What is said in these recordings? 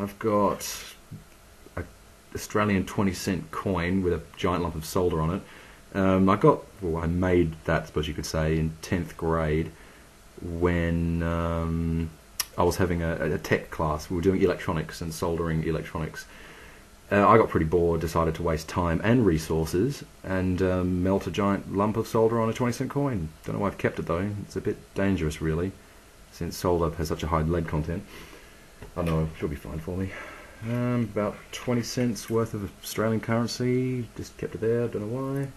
I've got a Australian 20-cent coin with a giant lump of solder on it. I made that, I suppose you could say, in 10th grade when I was having a tech class. We were doing electronics and soldering electronics. I got pretty bored, decided to waste time and resources, and melt a giant lump of solder on a 20-cent coin. Don't know why I've kept it though. It's a bit dangerous, really, since solder has such a high lead content. I know, she'll be fine for me. About 20 cents worth of Australian currency. Just kept it there, don't know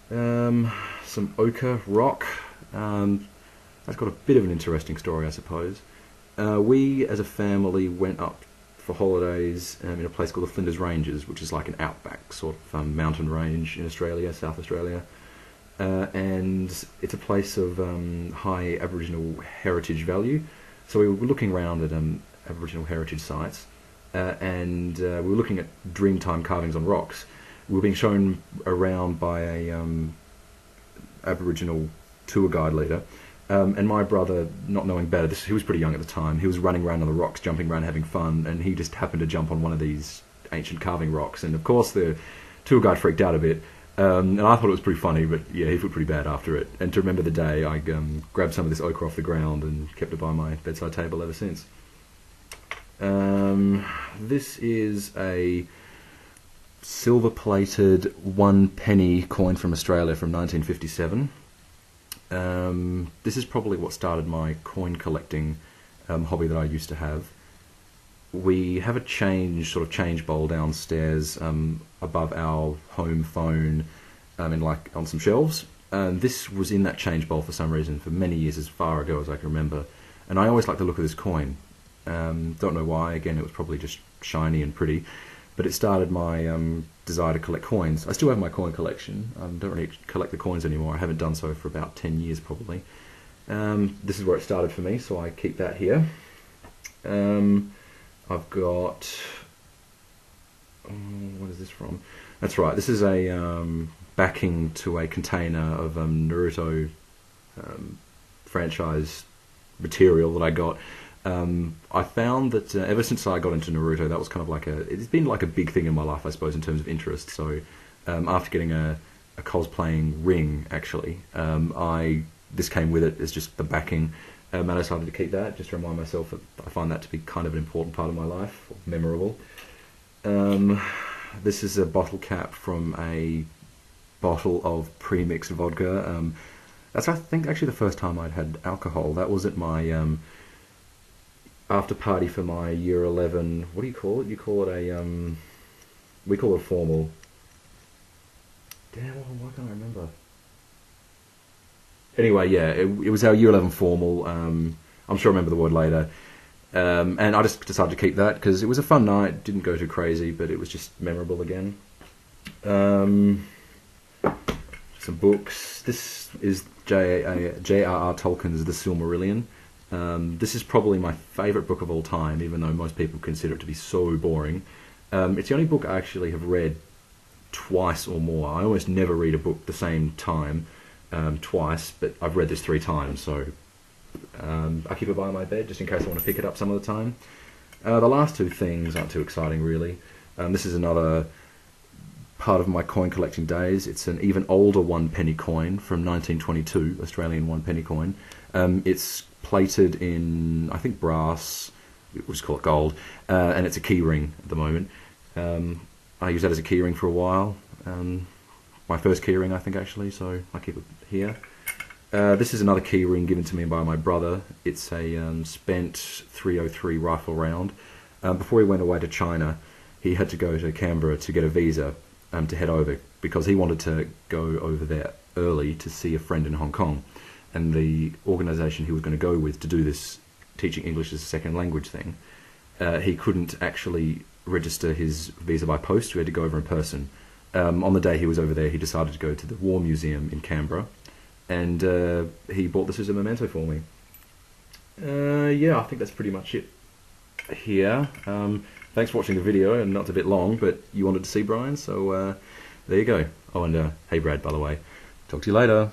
why. Some ochre rock. That's got a bit of an interesting story, I suppose. We, as a family, went up for holidays in a place called the Flinders Ranges, which is like an outback sort of mountain range in Australia, South Australia. And it's a place of high Aboriginal heritage value. So we were looking around at Aboriginal heritage sites, and we were looking at Dreamtime carvings on rocks. We were being shown around by a Aboriginal tour guide leader, and my brother, not knowing better, he was pretty young at the time, he was running around on the rocks, jumping around, having fun, and he just happened to jump on one of these ancient carving rocks, and of course the tour guide freaked out a bit. And I thought it was pretty funny, but yeah, he felt pretty bad after it. And to remember the day, I grabbed some of this ochre off the ground and kept it by my bedside table ever since. This is a silver-plated 1 penny coin from Australia from 1957. This is probably what started my coin collecting hobby that I used to have. We have a change bowl downstairs above our home phone, on some shelves. This was in that change bowl for some reason for many years, as far ago as I can remember. And I always liked the look of this coin. Don't know why. Again, it was probably just shiny and pretty. But it started my desire to collect coins. I still have my coin collection. I don't really collect the coins anymore. I haven't done so for about 10 years probably. This is where it started for me, so I keep that here. I've got... what is this from? That's right, this is a backing to a container of Naruto franchise material that I got. I found that ever since I got into Naruto, that was kind of it's been like a big thing in my life, I suppose, in terms of interest. So after getting a cosplaying ring, actually, this came with it as just the backing. And I decided to keep that, just to remind myself that I find that to be kind of an important part of my life, or memorable. This is a bottle cap from a bottle of pre-mixed vodka. That's, I think, actually the first time I'd had alcohol. That was at my after party for my year 11. What do you call it? You call it a we call it a formal. Damn, why can't I remember? Anyway, yeah, it was our year 11 formal. I'm sure I'll remember the word later. And I just decided to keep that because it was a fun night. Didn't go too crazy, but it was just memorable again. Some books. This is J.R.R. Tolkien's The Silmarillion. This is probably my favourite book of all time, even though most people consider it to be so boring. It's the only book I actually have read twice or more. I almost never read a book the same time. Twice, but I've read this 3 times, so I keep it by my bed just in case I want to pick it up some of the time. The last 2 things aren't too exciting, really. This is another part of my coin collecting days. It's an even older 1 penny coin from 1922, Australian 1 penny coin. It's plated in, I think, brass. We'll just call it gold, and it's a key ring at the moment. I used that as a key ring for a while. My first keyring, I think, actually, so I keep it here. This is another keyring given to me by my brother. It's a spent .303 rifle round. Before he went away to China, he had to go to Canberra to get a visa to head over because he wanted to go over there early to see a friend in Hong Kong. And the organisation he was going to go with to do this teaching English as a second language thing, he couldn't actually register his visa by post, so he had to go over in person. On the day he was over there, he decided to go to the War Museum in Canberra, and he bought this as a memento for me. Yeah, I think that's pretty much it here. Thanks for watching the video, and not a bit long, but you wanted to see Bryan, so there you go. Oh, and hey Brad, by the way. Talk to you later.